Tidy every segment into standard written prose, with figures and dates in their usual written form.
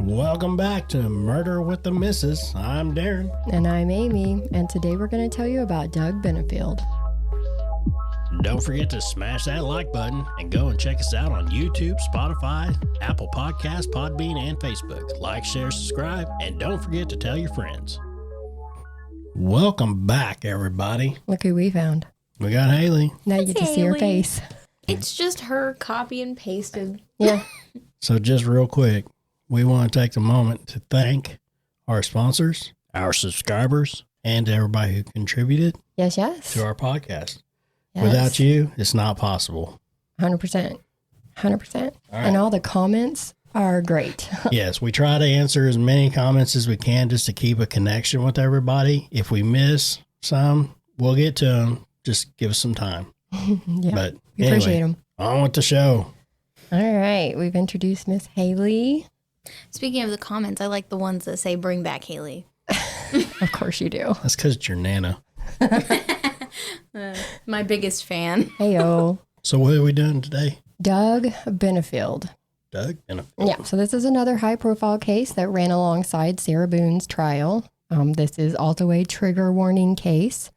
Welcome back to Murder with the Missus. I'm Darren. And I'm Amy, and today we're going to tell you about Doug Benefield. Don't forget to smash that like button and go and check us out on YouTube, Spotify, Apple Podcasts, Podbean, and Facebook. Like, share, subscribe, and don't forget to tell your friends. Welcome back, everybody. Look who we found. We got Haley. Now you get to see her Haley. face. It's just her copy and pasted. Yeah. So just real quick, we want to take a moment to thank our sponsors, our subscribers, and everybody who contributed Yes. to our podcast. Yes. Without you, it's not possible. 100%. 100%. All right. And all the comments are great. Yes, we try to answer as many comments as we can just to keep a connection with everybody. If we miss some, we'll get to them. Just give us some time. Yeah. But We anyway, appreciate them. on with the show. All right. We've introduced Miss Haley. Speaking of the comments, I like the ones that say "Bring back Haley." Of course you do. That's because it's your Nana. My biggest fan. Heyo. So what are we doing today? Doug Benefield. Doug? Benefield. Yeah. So this is another high-profile case that ran alongside Sarah Boone's trial. This is also a trigger warning case.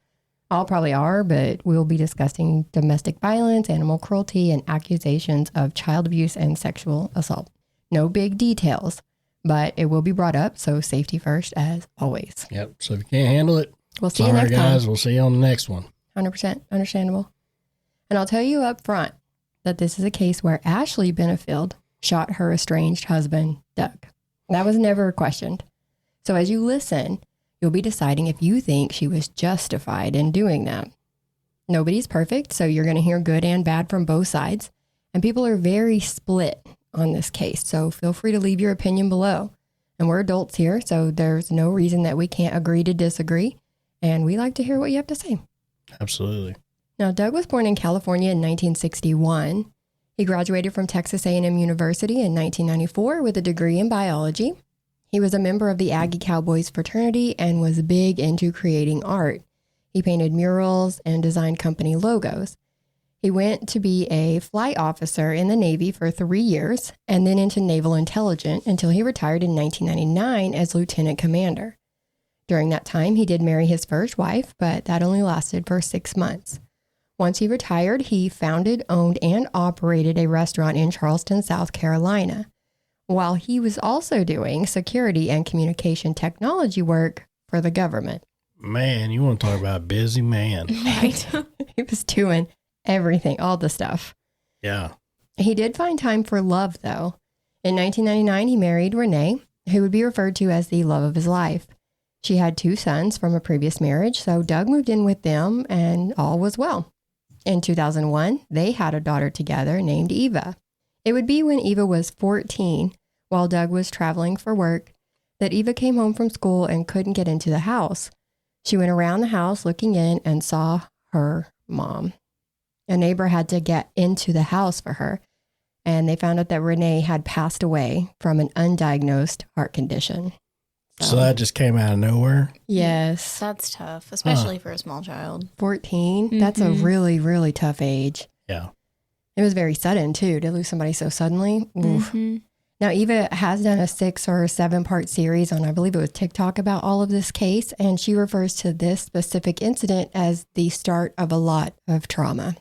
All probably are, but we'll be discussing domestic violence, animal cruelty, and accusations of child abuse and sexual assault. No big details, but it will be brought up, so safety first, as always. Yep. So if you can't handle it, We'll see you sorry next guys, time. we'll see you on the next one. 100% understandable. And I'll tell you up front that this is a case where Ashley Benefield shot her estranged husband, Doug. That was never questioned. So as you listen, you'll be deciding if you think she was justified in doing that. Nobody's perfect, so you're going to hear good and bad from both sides. And people are very split on this case, so feel free to leave your opinion below. And we're adults here, so there's no reason that we can't agree to disagree. And we like to hear what you have to say. Absolutely. Now, Doug was born in California in 1961. He graduated from Texas A&M University in 1994 with a degree in biology. He was a member of the Aggie Cowboys fraternity and was big into creating art. He painted murals and designed company logos. He went to be a flight officer in the Navy for 3 years and then into naval intelligence until he retired in 1999 as lieutenant commander. During that time, he did marry his first wife, but that only lasted for 6 months. Once he retired, he founded, owned, and operated a restaurant in Charleston, South Carolina, while he was also doing security and communication technology work for the government. Man, you want to talk about a busy man. Right. He was doing everything, all the stuff. Yeah. He did find time for love, though. In 1999, he married Renee, who would be referred to as the love of his life. She had 2 sons from a previous marriage, so Doug moved in with them and all was well. In 2001, they had a daughter together named Eva. It would be when Eva was 14, while Doug was traveling for work, that Eva came home from school and couldn't get into the house. She went around the house looking in and saw her mom. A neighbor had to get into the house for her, and they found out that Renee had passed away from an undiagnosed heart condition. So that just came out of nowhere. Yes. That's tough, especially for a small child. 14. That's a really, really tough age. Yeah. It was very sudden, too, to lose somebody so suddenly. Oof. Now, Eva has done a 6 or 7 part series on, I believe it was TikTok, about all of this case, and she refers to this specific incident as the start of a lot of trauma.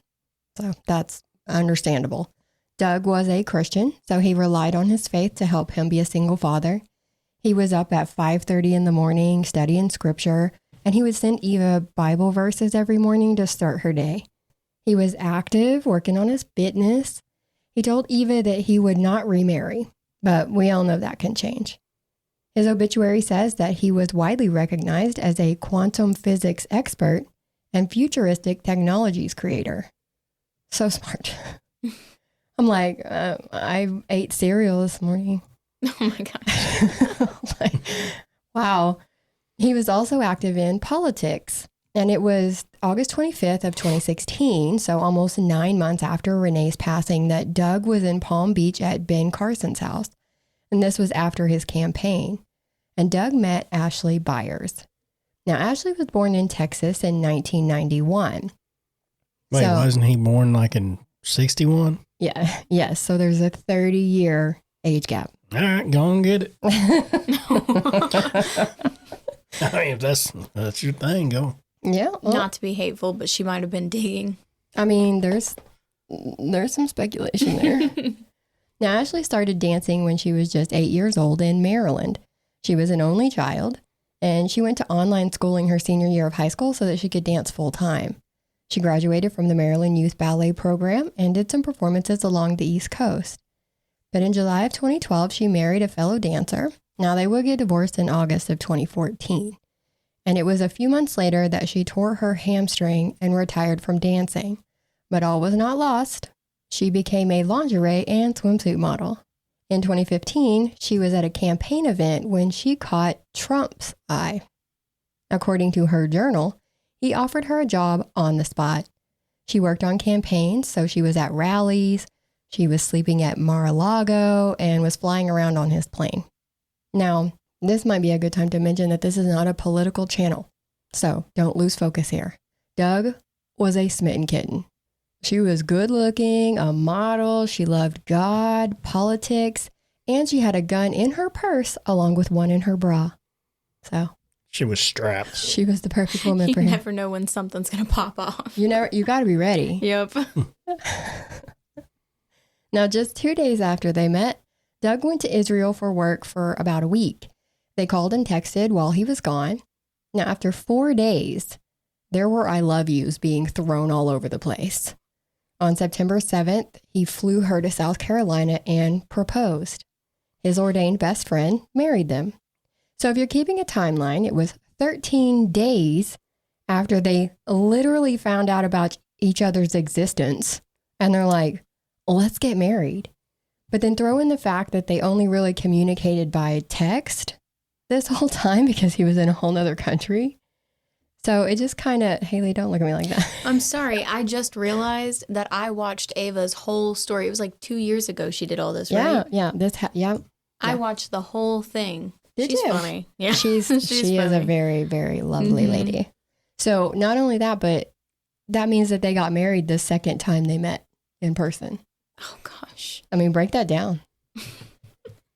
So that's understandable. Doug was a Christian, so he relied on his faith to help him be a single father. He was up at 5:30 in the morning studying scripture, and he would send Eva Bible verses every morning to start her day. He was active, working on his fitness. He told Eva that he would not remarry, but we all know that can change. His obituary says that he was widely recognized as a quantum physics expert and futuristic technologies creator. So smart. I'm like, I ate cereal this morning. Oh my gosh. Like, wow. He was also active in politics. And it was August 25th of 2016, so almost 9 months after Renee's passing, that Doug was in Palm Beach at Ben Carson's house. And this was after his campaign. And Doug met Ashley Byers. Now, Ashley was born in Texas in 1991. Wait, wasn't he born like in 61? Yeah. Yes. So there's a 30-year age gap. All right, go and get it. I mean, if that's your thing, go. Yeah. Well, Not to be hateful, but she might have been digging. I mean, there's some speculation there. Now, Ashley started dancing when she was just 8 years old in Maryland. She was an only child, and she went to online schooling her senior year of high school so that she could dance full time. She graduated from the Maryland Youth Ballet Program and did some performances along the East Coast. But in July of 2012, she married a fellow dancer. Now, they would get divorced in August of 2014. And it was a few months later that she tore her hamstring and retired from dancing. But all was not lost. She became a lingerie and swimsuit model. In 2015, she was at a campaign event when she caught Trump's eye. According to her journal, he offered her a job on the spot. She worked on campaigns, so she was at rallies, she was sleeping at Mar-a-Lago, and was flying around on his plane. Now, this might be a good time to mention that this is not a political channel, so don't lose focus here. Doug was a smitten kitten. She was good looking, a model, she loved God, politics, and she had a gun in her purse along with one in her bra. So She was strapped. she was the perfect woman for You him. never know when something's going to pop off. You got to be ready. Yep. Now, just 2 days after they met, Doug went to Israel for work for about a week. They called and texted while he was gone. Now, after 4 days, there were I love yous being thrown all over the place. On September 7th, he flew her to South Carolina and proposed. His ordained best friend married them. So if you're keeping a timeline, it was 13 days after they literally found out about each other's existence. And they're like, let's get married. But then throw in the fact that they only really communicated by text this whole time because he was in a whole nother country. So it just kind of, Haley, don't look at me like that. I'm sorry. I just realized that I watched Ava's whole story. It was like 2 years ago she did all this, right? Yeah. I watched the whole thing. Did She's you? funny. Yeah. She is a very, very lovely lady. So not only that, but that means that they got married the second time they met in person. Oh, gosh. I mean, break that down.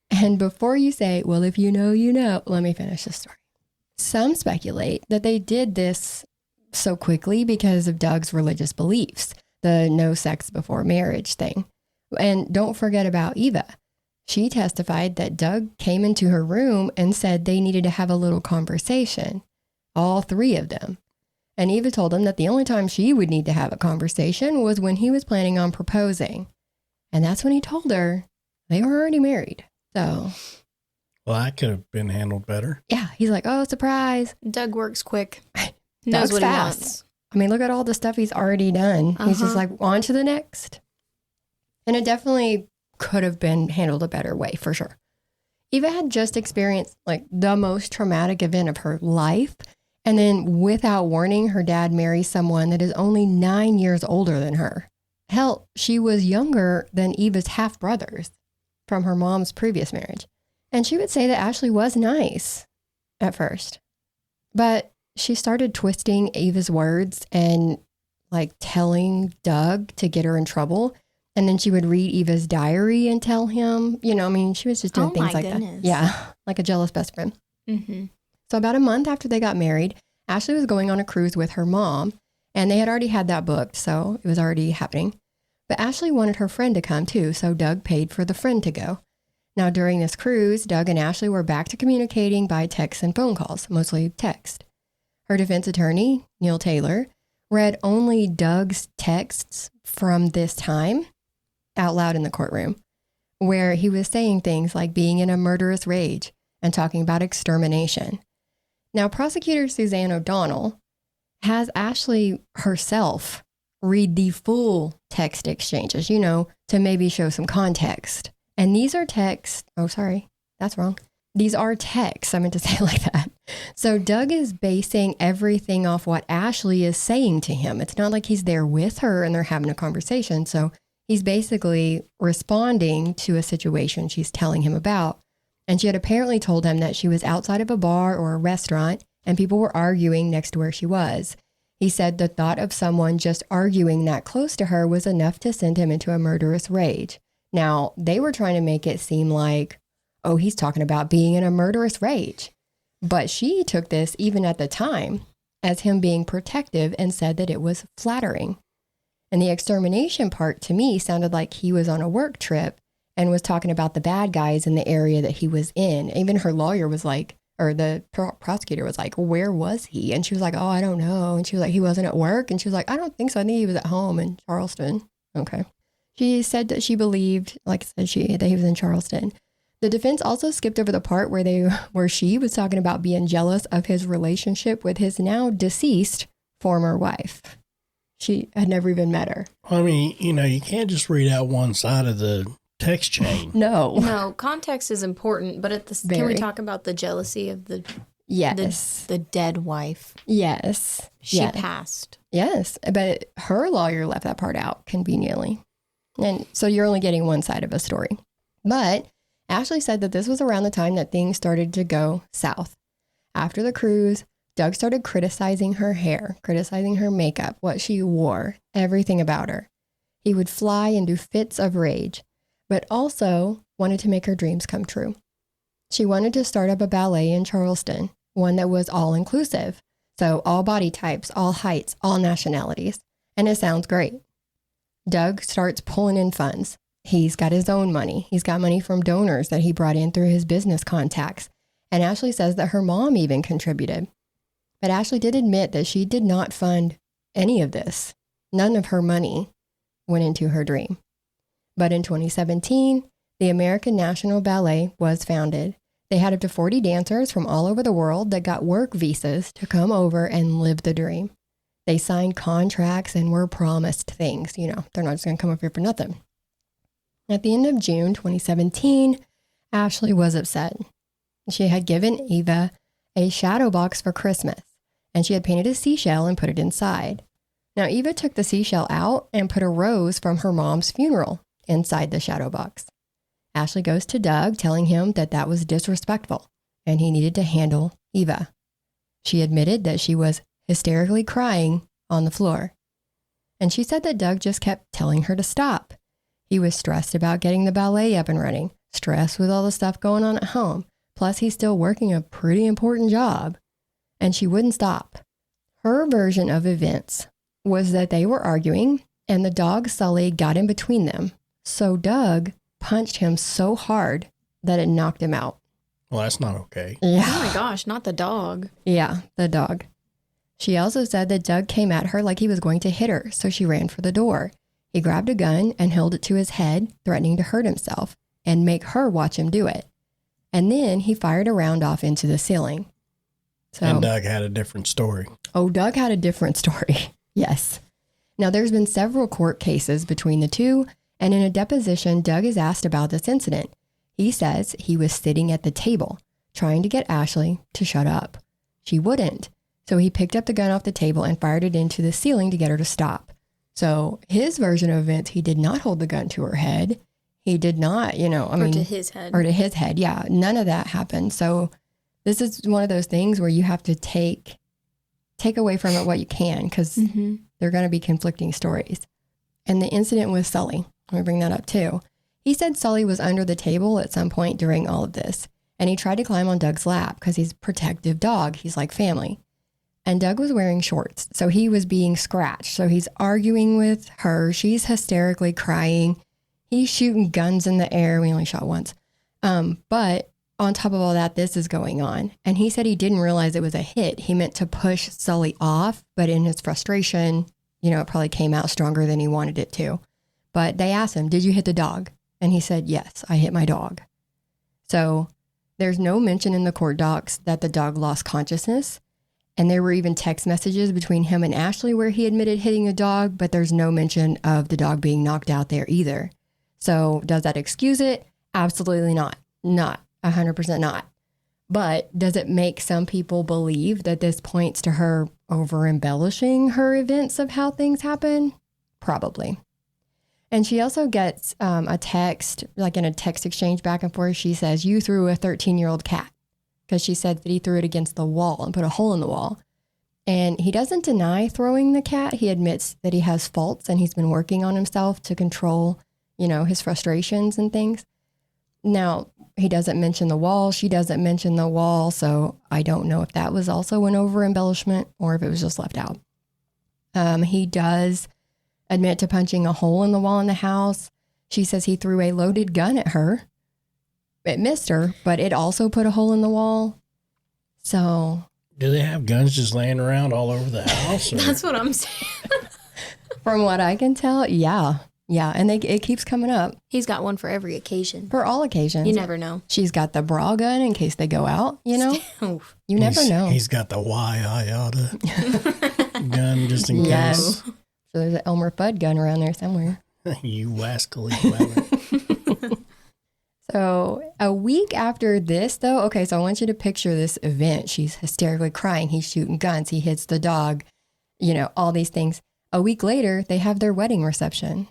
And before you say, well, if you know, you know, let me finish the story. Some speculate that they did this so quickly because of Doug's religious beliefs, the no sex before marriage thing. And don't forget about Eva. She testified that Doug came into her room and said they needed to have a little conversation, all three of them. And Eva told him that the only time she would need to have a conversation was when he was planning on proposing. And that's when he told her they were already married. So, Well, that could have been handled better. yeah, he's like, oh, surprise. Doug works quick. Doug's Knows what fast. he wants. I mean, look at all the stuff he's already done. He's just like, on to the next. And it definitely could have been handled a better way, for sure. Eva had just experienced like the most traumatic event of her life. And then without warning, her dad marries someone that is only 9 years older than her. Hell, she was younger than Eva's half brothers from her mom's previous marriage. And she would say that Ashley was nice at first, but she started twisting Eva's words and like telling Doug to get her in trouble. And then she would read Eva's diary and tell him, I mean, she was just doing things like that. Yeah, like a jealous best friend. Mm-hmm. So about a month after they got married, Ashley was going on a cruise with her mom, and they had already had that booked, so it was already happening. But Ashley wanted her friend to come too, so Doug paid for the friend to go. Now during this cruise, Doug and Ashley were back to communicating by text and phone calls, mostly text. Her defense attorney, Neil Taylor, read only Doug's texts from this time out loud in the courtroom, where he was saying things like being in a murderous rage and talking about extermination. Now, prosecutor Suzanne O'Donnell has Ashley herself read the full text exchanges, to maybe show some context. And these are texts. Oh, sorry, that's wrong. These are texts. I meant to say it like that. So Doug is basing everything off what Ashley is saying to him. It's not like he's there with her and they're having a conversation. So he's basically responding to a situation she's telling him about. And she had apparently told him that she was outside of a bar or a restaurant and people were arguing next to where she was. He said the thought of someone just arguing that close to her was enough to send him into a murderous rage. Now, they were trying to make it seem like, oh, he's talking about being in a murderous rage. But she took this, even at the time, as him being protective and said that it was flattering. And the extermination part to me sounded like he was on a work trip and was talking about the bad guys in the area that he was in. Even her lawyer was like, or the prosecutor was like, where was he? And she was like, oh, I don't know. And she was like, he wasn't at work. And she was like, I don't think so. I think he was at home in Charleston. Okay. She said that she believed, like I said, that he was in Charleston. The defense also skipped over the part where she was talking about being jealous of his relationship with his now deceased former wife. She had never even met her. I mean, you can't just read out one side of the text chain. No, context is important, but can we Very. talk about the jealousy of the dead wife? Yes. She passed. Yes, but her lawyer left that part out conveniently. And so you're only getting one side of a story. But Ashley said that this was around the time that things started to go south. After the cruise, Doug started criticizing her hair, criticizing her makeup, what she wore, everything about her. He would fly into fits of rage, but also wanted to make her dreams come true. She wanted to start up a ballet in Charleston, one that was all-inclusive. So all body types, all heights, all nationalities. And it sounds great. Doug starts pulling in funds. He's got his own money. He's got money from donors that he brought in through his business contacts. And Ashley says that her mom even contributed. But Ashley did admit that she did not fund any of this. None of her money went into her dream. But in 2017, the American National Ballet was founded. They had up to 40 dancers from all over the world that got work visas to come over and live the dream. They signed contracts and were promised things. They're not just going to come up here for nothing. At the end of June 2017, Ashley was upset. She had given Eva a shadow box for Christmas, and she had painted a seashell and put it inside. Now, Eva took the seashell out and put a rose from her mom's funeral inside the shadow box. Ashley goes to Doug, telling him that that was disrespectful, and he needed to handle Eva. She admitted that she was hysterically crying on the floor. And she said that Doug just kept telling her to stop. He was stressed about getting the ballet up and running, stressed with all the stuff going on at home. Plus, he's still working a pretty important job. And she wouldn't stop. Her version of events was that they were arguing and the dog Sully got in between them. So Doug punched him so hard that it knocked him out. Well, that's not okay. Yeah. Oh my gosh, not the dog. Yeah, the dog. She also said that Doug came at her like he was going to hit her, so she ran for the door. He grabbed a gun and held it to his head, threatening to hurt himself and make her watch him do it. And then he fired a round off into the ceiling. So, And Doug had a different story. Oh, Doug had a different story. Yes. Now, there's been several court cases between the two, and in a deposition, Doug is asked about this incident. He says he was sitting at the table, trying to get Ashley to shut up. She wouldn't. So he picked up the gun off the table and fired it into the ceiling to get her to stop. So his version of events, he did not hold the gun to her head. He did not, Or to his head. Or to his head, yeah. None of that happened. So this is one of those things where you have to take away from it what you can, because they're going to be conflicting stories. And the incident with Sully, let me bring that up too. He said Sully was under the table at some point during all of this, and he tried to climb on Doug's lap because he's a protective dog. He's like family. And Doug was wearing shorts, so he was being scratched. So he's arguing with her. She's hysterically crying. He's shooting guns in the air. We only shot once. But on top of all that, this is going on. And he said he didn't realize it was a hit. He meant to push Sully off, but in his frustration, it probably came out stronger than he wanted it to. But they asked him, did you hit the dog? And he said, yes, I hit my dog. So there's no mention in the court docs that the dog lost consciousness. And there were even text messages between him and Ashley where he admitted hitting a dog, but there's no mention of the dog being knocked out there either. So does that excuse it? Absolutely not. Not 100% not. But does it make some people believe that this points to her over embellishing her events of how things happen? Probably. And she also gets a text, like in a text exchange back and forth. She says, you threw a 13-year-old cat. Because she said that he threw it against the wall and put a hole in the wall. And he doesn't deny throwing the cat. He admits that he has faults and he's been working on himself to control, his frustrations and things. Now, he doesn't mention the wall. She doesn't mention the wall. So I don't know if that was also an over embellishment or if it was just left out. He does admit to punching a hole in the wall in the house. She says he threw a loaded gun at her. It missed her, but it also put a hole in the wall. So. Do they have guns just laying around all over the house? Or? That's what I'm saying. From what I can tell, yeah. Yeah, and it keeps coming up. He's got one for every occasion. For all occasions. You never know. She's got the bra gun in case they go out, you know? You never know. He's got the why I oughta gun just in case. So there's an Elmer Fudd gun around there somewhere. You wascally clever. So a week after this, though, okay, so I want you to picture this event. She's hysterically crying. He's shooting guns. He hits the dog, you know, all these things. A week later, they have their wedding reception.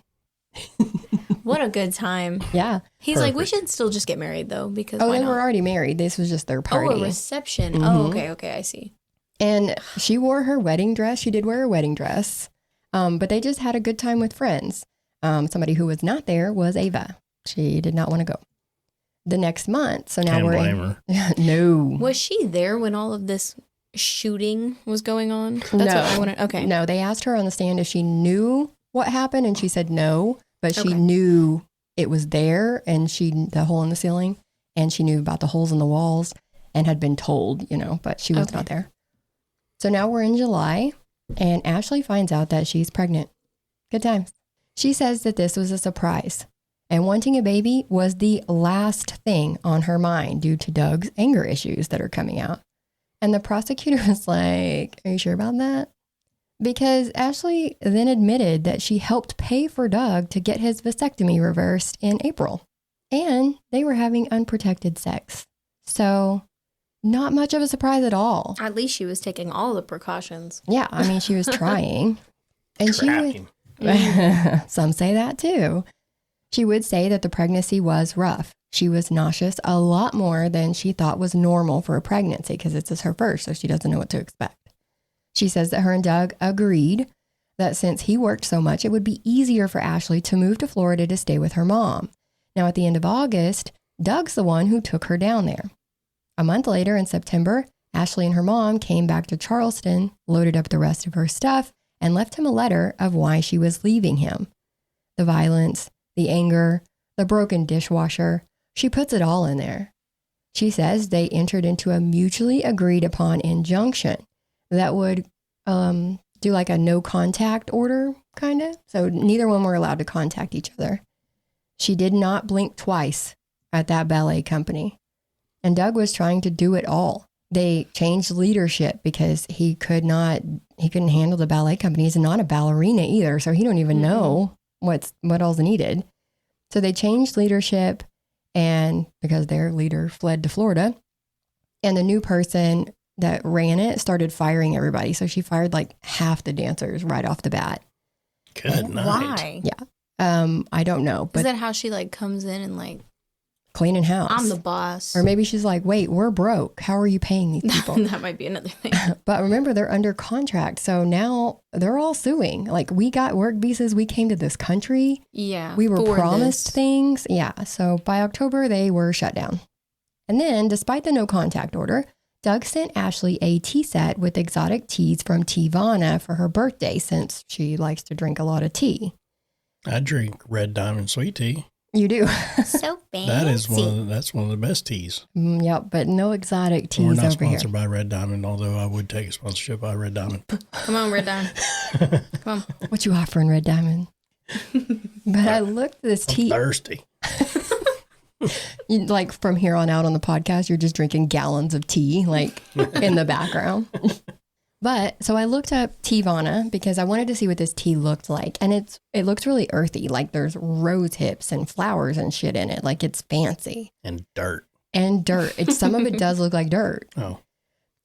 What a good time. Yeah. He's like, we should still just get married, though, because they were already married. This was just their party. Oh, a reception. Mm-hmm. Oh, okay, I see. And she wore her wedding dress. She did wear a wedding dress. But they just had a good time with friends. Somebody who was not there was Ava. She did not want to go. The next month, so now Can't blame her. No. Was she there when all of this shooting was going on? That's what I wanted. Okay. No, they asked her on the stand if she knew what happened, and she said no, but she knew it was there, and the hole in the ceiling, and she knew about the holes in the walls, and had been told, you know, but she was not there. So now we're in July, and Ashley finds out that she's pregnant. Good times. She says that this was a surprise, and wanting a baby was the last thing on her mind due to Doug's anger issues that are coming out. And the prosecutor was like, are you sure about that? Because Ashley then admitted that she helped pay for Doug to get his vasectomy reversed in April. And they were having unprotected sex. So not much of a surprise at all. At least she was taking all the precautions. Yeah, I mean, she was trying. And Tracking. Some say that too. She would say that the pregnancy was rough. She was nauseous a lot more than she thought was normal for a pregnancy because this is her first, so she doesn't know what to expect. She says that her and Doug agreed that since he worked so much, it would be easier for Ashley to move to Florida to stay with her mom. Now, at the end of August, Doug's the one who took her down there. A month later, in September, Ashley and her mom came back to Charleston, loaded up the rest of her stuff, and left him a letter of why she was leaving him. The violence, the anger, the broken dishwasher, she puts it all in there. She says they entered into a mutually agreed upon injunction that would do like a no contact order, kind of. So neither one were allowed to contact each other. She did not blink twice at that ballet company. And Doug was trying to do it all. They changed leadership because he couldn't handle the ballet company. He's not a ballerina either, so he don't even know what all's needed. So they changed leadership, and because their leader fled to Florida, and the new person that ran it started firing everybody. So she fired like half the dancers right off the bat. Good night. Why? Yeah. I don't know. But is that how she like comes in and like cleaning house? I'm the boss. Or maybe she's like, wait, we're broke. How are you paying these people? That might be another thing. But remember, they're under contract. So now they're all suing. Like, we got work visas. We came to this country. Yeah. We were promised things. Yeah. So by October, they were shut down. And then, despite the no contact order, Doug sent Ashley a tea set with exotic teas from Teavana for her birthday, since she likes to drink a lot of tea. I drink Red Diamond sweet tea. You do. So fancy. That's one of the best teas. Yep, but no exotic teas We're not over here. sponsored by Red Diamond, although I would take a sponsorship by Red Diamond. Come on, Red Diamond. Come on. What you offering, Red Diamond? But I looked at this tea. I'm thirsty. Like from here on out on the podcast, you're just drinking gallons of tea, like in the background. But so I looked up Teavana because I wanted to see what this tea looked like. And it looks really earthy. Like there's rose hips and flowers and shit in it. Like it's fancy. And dirt. Some of it does look like dirt. Oh.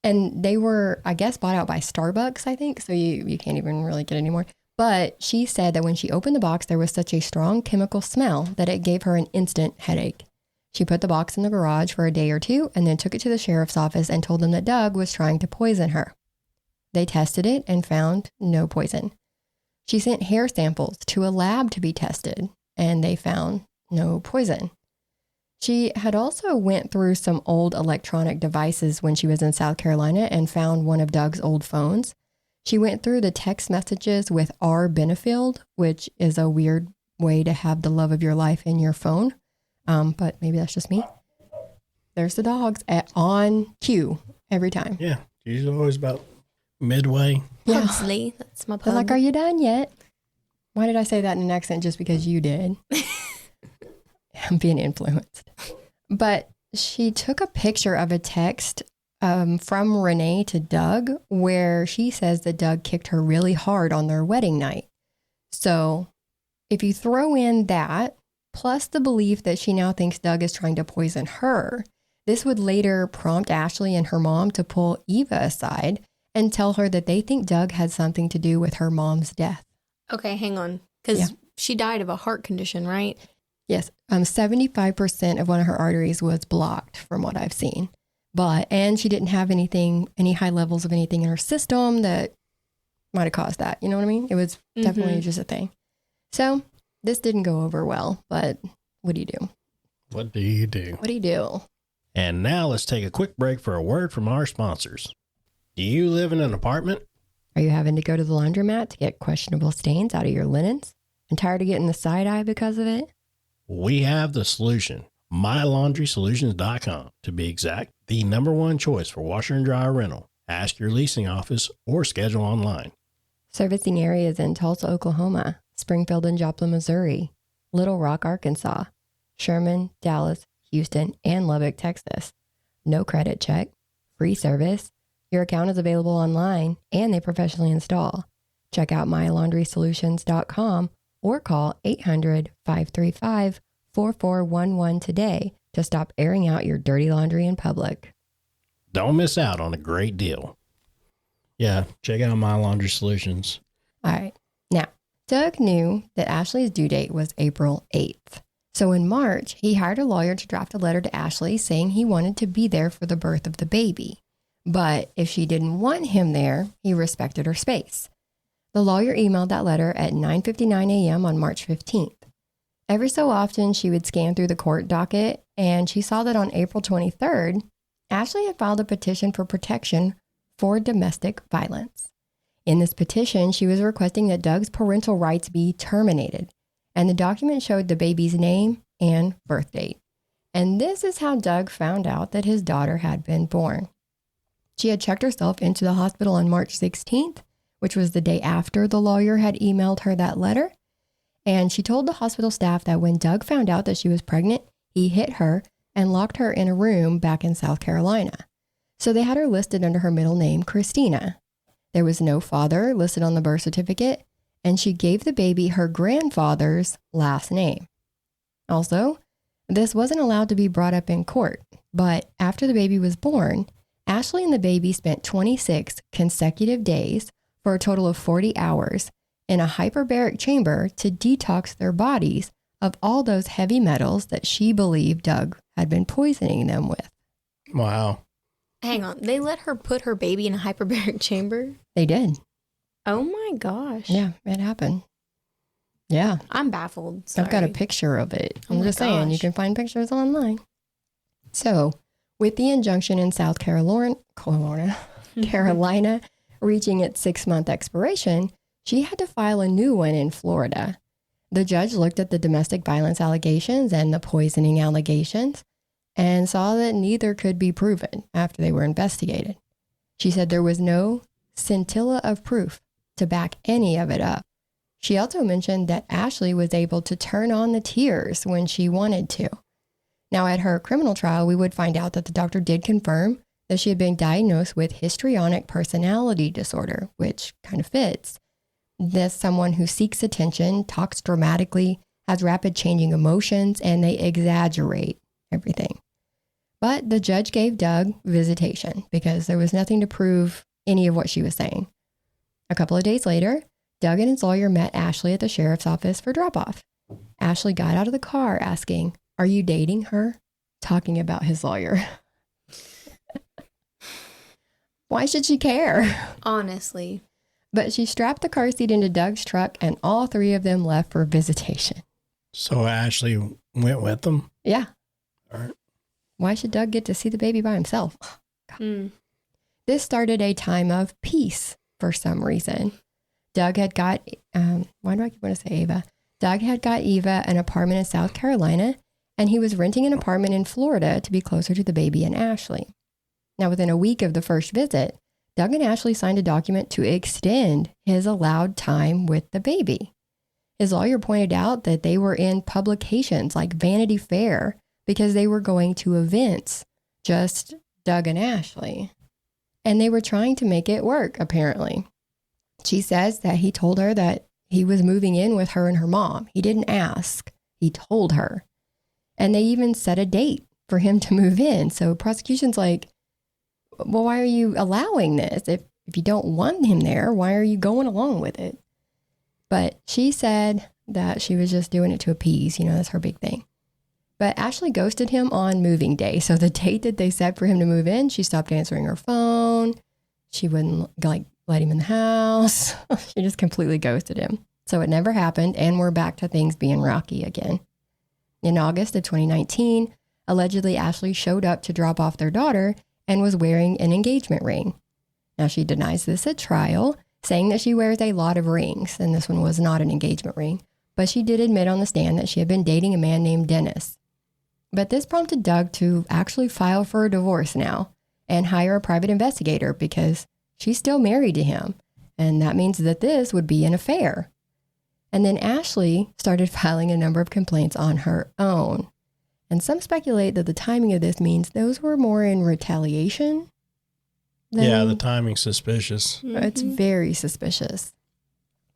And they were, I guess, bought out by Starbucks, I think. So you can't even really get it anymore. But she said that when she opened the box, there was such a strong chemical smell that it gave her an instant headache. She put the box in the garage for a day or two and then took it to the sheriff's office and told them that Doug was trying to poison her. They tested it and found no poison. She sent hair samples to a lab to be tested and they found no poison. She had also went through some old electronic devices when she was in South Carolina and found one of Doug's old phones. She went through the text messages with R. Benefield, which is a weird way to have the love of your life in your phone. But maybe that's just me. There's the dogs on cue every time. Yeah, she's always about midway. Yeah. Pugsley, that's my They're pug. like, are you done yet? Why did I say that in an accent just because you did? I'm being influenced. But she took a picture of a text from Renee to Doug where she says that Doug kicked her really hard on their wedding night. So if you throw in that, plus the belief that she now thinks Doug is trying to poison her, this would later prompt Ashley and her mom to pull Eva aside and tell her that they think Doug had something to do with her mom's death. Okay, hang on. Because she died of a heart condition, right? Yes, 75% of one of her arteries was blocked from what I've seen. And she didn't have any high levels of anything in her system that might have caused that. You know what I mean? It was definitely just a thing. So this didn't go over well, but what do you do? What do you do? What do you do? And now let's take a quick break for a word from our sponsors. Do you live in an apartment? Are you having to go to the laundromat to get questionable stains out of your linens? And tired of getting the side eye because of it? We have the solution. MyLaundrySolutions.com. To be exact, the #1 choice for washer and dryer rental. Ask your leasing office or schedule online. Servicing areas in Tulsa, Oklahoma, Springfield and Joplin, Missouri, Little Rock, Arkansas, Sherman, Dallas, Houston, and Lubbock, Texas. No credit check, free service. Your account is available online and they professionally install. Check out MyLaundrySolutions.com or call 800-535-4411 today to stop airing out your dirty laundry in public. Don't miss out on a great deal. Yeah, check out My Laundry Solutions. All right. Now, Doug knew that Ashley's due date was April 8th. So in March, he hired a lawyer to draft a letter to Ashley saying he wanted to be there for the birth of the baby. But if she didn't want him there, he respected her space. The lawyer emailed that letter at 9:59 a.m. on March 15th. Every so often, she would scan through the court docket, and she saw that on April 23rd, Ashley had filed a petition for protection for domestic violence. In this petition, she was requesting that Doug's parental rights be terminated, and the document showed the baby's name and birth date. And this is how Doug found out that his daughter had been born. She had checked herself into the hospital on March 16th, which was the day after the lawyer had emailed her that letter. And she told the hospital staff that when Doug found out that she was pregnant, he hit her and locked her in a room back in South Carolina. So they had her listed under her middle name, Christina. There was no father listed on the birth certificate, and she gave the baby her grandfather's last name. Also, this wasn't allowed to be brought up in court, but after the baby was born, Ashley and the baby spent 26 consecutive days for a total of 40 hours in a hyperbaric chamber to detox their bodies of all those heavy metals that she believed Doug had been poisoning them with. Wow. Hang on. They let her put her baby in a hyperbaric chamber? They did. Oh my gosh. Yeah, it happened. Yeah. I'm baffled. Sorry. I've got a picture of it. Oh I'm my just saying, you gosh. can find pictures online. So, with the injunction in South Carolina reaching its 6-month expiration, she had to file a new one in Florida. The judge looked at the domestic violence allegations and the poisoning allegations and saw that neither could be proven after they were investigated. She said there was no scintilla of proof to back any of it up. She also mentioned that Ashley was able to turn on the tears when she wanted to. Now, at her criminal trial, we would find out that the doctor did confirm that she had been diagnosed with histrionic personality disorder, which kind of fits. This someone who seeks attention, talks dramatically, has rapid changing emotions, and they exaggerate everything. But the judge gave Doug visitation because there was nothing to prove any of what she was saying. A couple of days later, Doug and his lawyer met Ashley at the sheriff's office for drop-off. Ashley got out of the car asking, "Are you dating her?" Talking about his lawyer. Why should she care? Honestly. But she strapped the car seat into Doug's truck and all three of them left for visitation. So Ashley went with them? Yeah. All right. Why should Doug get to see the baby by himself? This started a time of peace for some reason. Doug had got, why do I keep wanting to say Ava? Doug had got Eva an apartment in South Carolina, and he was renting an apartment in Florida to be closer to the baby and Ashley. Now, within a week of the first visit, Doug and Ashley signed a document to extend his allowed time with the baby. His lawyer pointed out that they were in publications like Vanity Fair because they were going to events, just Doug and Ashley. And they were trying to make it work, apparently. She says that he told her that he was moving in with her and her mom. He didn't ask. He told her. And they even set a date for him to move in. So prosecution's like, well, why are you allowing this? If you don't want him there, why are you going along with it? But she said that she was just doing it to appease. That's her big thing. But Ashley ghosted him on moving day. So the date that they set for him to move in, she stopped answering her phone. She wouldn't let him in the house. She just completely ghosted him. So it never happened. And we're back to things being rocky again. In August of 2019, allegedly Ashley showed up to drop off their daughter and was wearing an engagement ring. Now she denies this at trial, saying that she wears a lot of rings. And this one was not an engagement ring. But she did admit on the stand that she had been dating a man named Dennis. But this prompted Doug to actually file for a divorce now and hire a private investigator because she's still married to him. And that means that this would be an affair. And then Ashley started filing a number of complaints on her own. And some speculate that the timing of this means those were more in retaliation. Yeah, the timing's suspicious. It's very suspicious.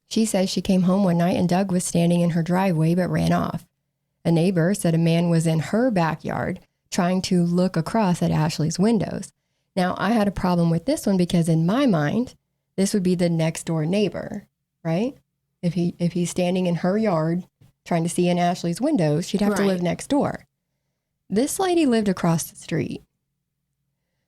She says she came home one night and Doug was standing in her driveway but ran off. A neighbor said a man was in her backyard trying to look across at Ashley's windows. Now, I had a problem with this one because in my mind, this would be the next door neighbor, right? If he's standing in her yard trying to see in Ashley's windows, she'd have to live next door. This lady lived across the street.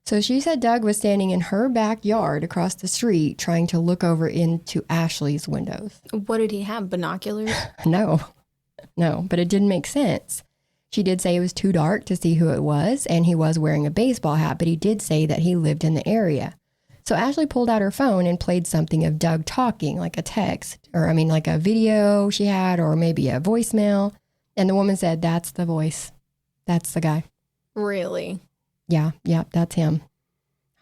So she said Doug was standing in her backyard across the street trying to look over into Ashley's windows. What did he have, binoculars? No, but it didn't make sense. She did say it was too dark to see who it was, and he was wearing a baseball hat, but he did say that he lived in the area. So Ashley pulled out her phone and played something of Doug talking, like a text, like a video she had, or maybe a voicemail. And the woman said, that's the voice. That's the guy. Really? Yeah, that's him.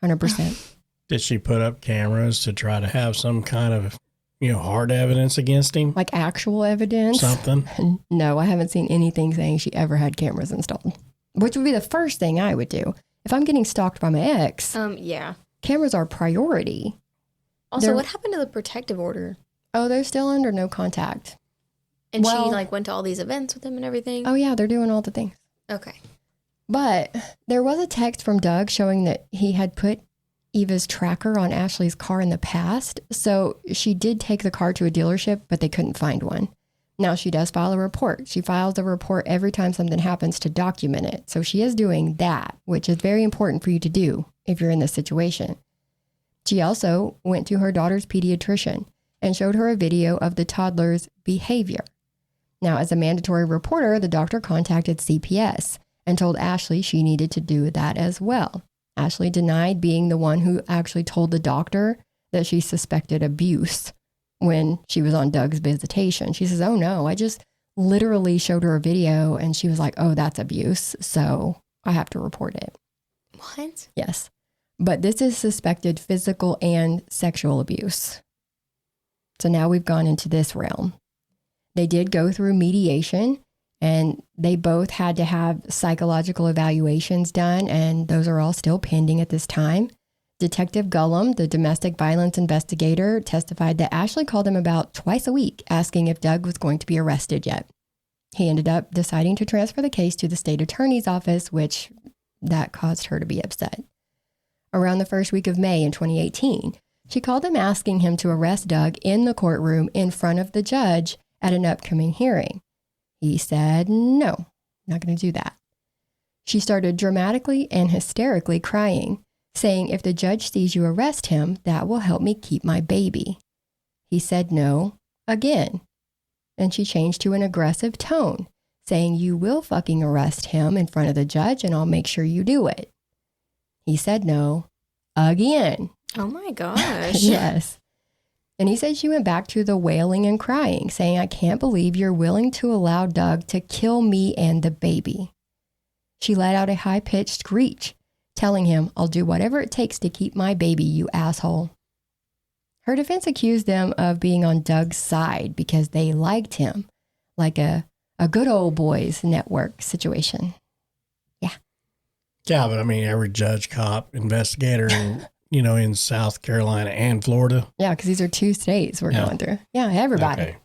100%. Did she put up cameras to try to have some kind of, hard evidence against him? Like actual evidence? Something? No, I haven't seen anything saying she ever had cameras installed, which would be the first thing I would do. If I'm getting stalked by my ex, yeah. Cameras are priority. Also, what happened to the protective order? Oh, they're still under no contact. And she went to all these events with him and everything? Oh, yeah, they're doing all the things. Okay. But there was a text from Doug showing that he had put Eva's tracker on Ashley's car in the past. So she did take the car to a dealership, but they couldn't find one. Now she does file a report. She files a report every time something happens to document it. So she is doing that, which is very important for you to do if you're in this situation. She also went to her daughter's pediatrician and showed her a video of the toddler's behavior. Now, as a mandatory reporter, the doctor contacted CPS and told Ashley she needed to do that as well. Ashley denied being the one who actually told the doctor that she suspected abuse when she was on Doug's visitation. She says, oh no, I just literally showed her a video and she was like, oh, that's abuse. So I have to report it. What? Yes. But this is suspected physical and sexual abuse. So now we've gone into this realm. They did go through mediation and they both had to have psychological evaluations done, and those are all still pending at this time. Detective Gullum, the domestic violence investigator, testified that Ashley called him about twice a week asking if Doug was going to be arrested yet. He ended up deciding to transfer the case to the state attorney's office, which that caused her to be upset. Around the first week of May in 2018, she called him asking him to arrest Doug in the courtroom in front of the judge at an upcoming hearing. He said, no, not going to do that. She started dramatically and hysterically crying, saying, if the judge sees you arrest him, that will help me keep my baby. He said no again. And she changed to an aggressive tone, saying you will fucking arrest him in front of the judge and I'll make sure you do it. He said no again. Oh my gosh. Yes. And he said she went back to the wailing and crying, saying, I can't believe you're willing to allow Doug to kill me and the baby. She let out a high-pitched screech, telling him, I'll do whatever it takes to keep my baby, you asshole. Her defense accused them of being on Doug's side because they liked him, like a good old boys network situation. Yeah. Yeah, but I mean, every judge, cop, investigator, in South Carolina and Florida. Yeah, because these are 2 states we're going through. Yeah, everybody. Okay.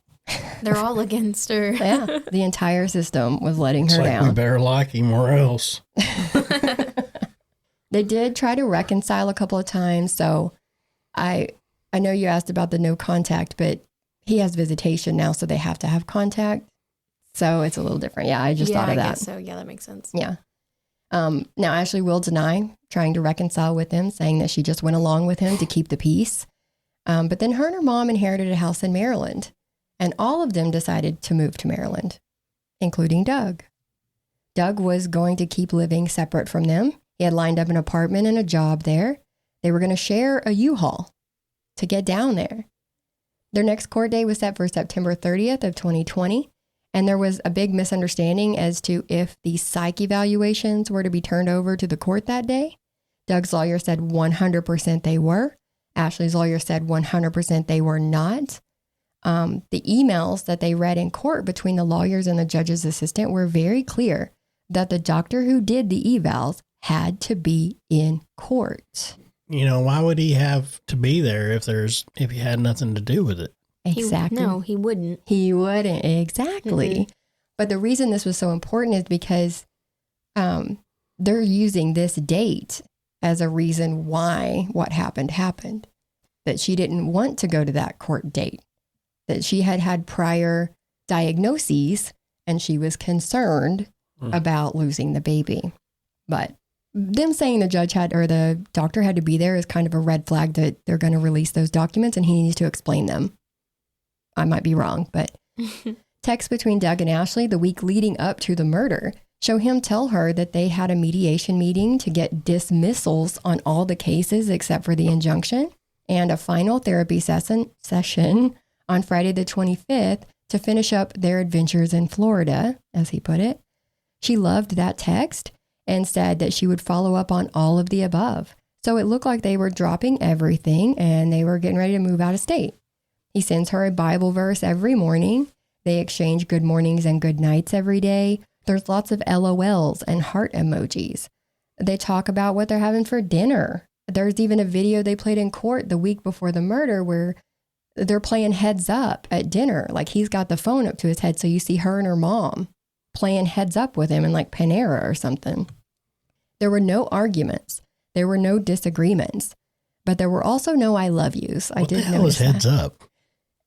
They're all against her. Yeah, the entire system was letting her It's like down. we better like him or else. They did try to reconcile a couple of times. So I know you asked about the no contact, but he has visitation now, so they have to have contact. So it's a little different. Yeah, I just thought of that. I guess so. Yeah, that makes sense. Yeah. Now Ashley will deny trying to reconcile with him, saying that she just went along with him to keep the peace. But then her and her mom inherited a house in Maryland, and all of them decided to move to Maryland, including Doug. Doug was going to keep living separate from them. He had lined up an apartment and a job there. They were going to share a U-Haul to get down there. Their next court date was set for September 30th of 2020. And there was a big misunderstanding as to if the psych evaluations were to be turned over to the court that day. Doug's lawyer said 100% they were. Ashley's lawyer said 100% they were not. The emails that they read in court between the lawyers and the judge's assistant were very clear that the doctor who did the evals had to be in court. Why would he have to be there if he had nothing to do with it? Exactly. He wouldn't. He wouldn't. Exactly. Mm-hmm. But the reason this was so important is because they're using this date as a reason why what happened. That she didn't want to go to that court date. That she had prior diagnoses and she was concerned about losing the baby. But them saying the judge had or the doctor had to be there is kind of a red flag that they're going to release those documents and he needs to explain them. I might be wrong, but texts between Doug and Ashley the week leading up to the murder show him tell her that they had a mediation meeting to get dismissals on all the cases except for the injunction and a final therapy session on Friday the 25th to finish up their adventures in Florida, as he put it. She loved that text and said that she would follow up on all of the above. So it looked like they were dropping everything and they were getting ready to move out of state. He sends her a Bible verse every morning. They exchange good mornings and good nights every day. There's lots of LOLs and heart emojis. They talk about what they're having for dinner. There's even a video they played in court the week before the murder where they're playing heads up at dinner. Like he's got the phone up to his head. So you see her and her mom playing heads up with him in like Panera or something. There were no arguments. There were no disagreements. But there were also no I love yous. I did notice heads up.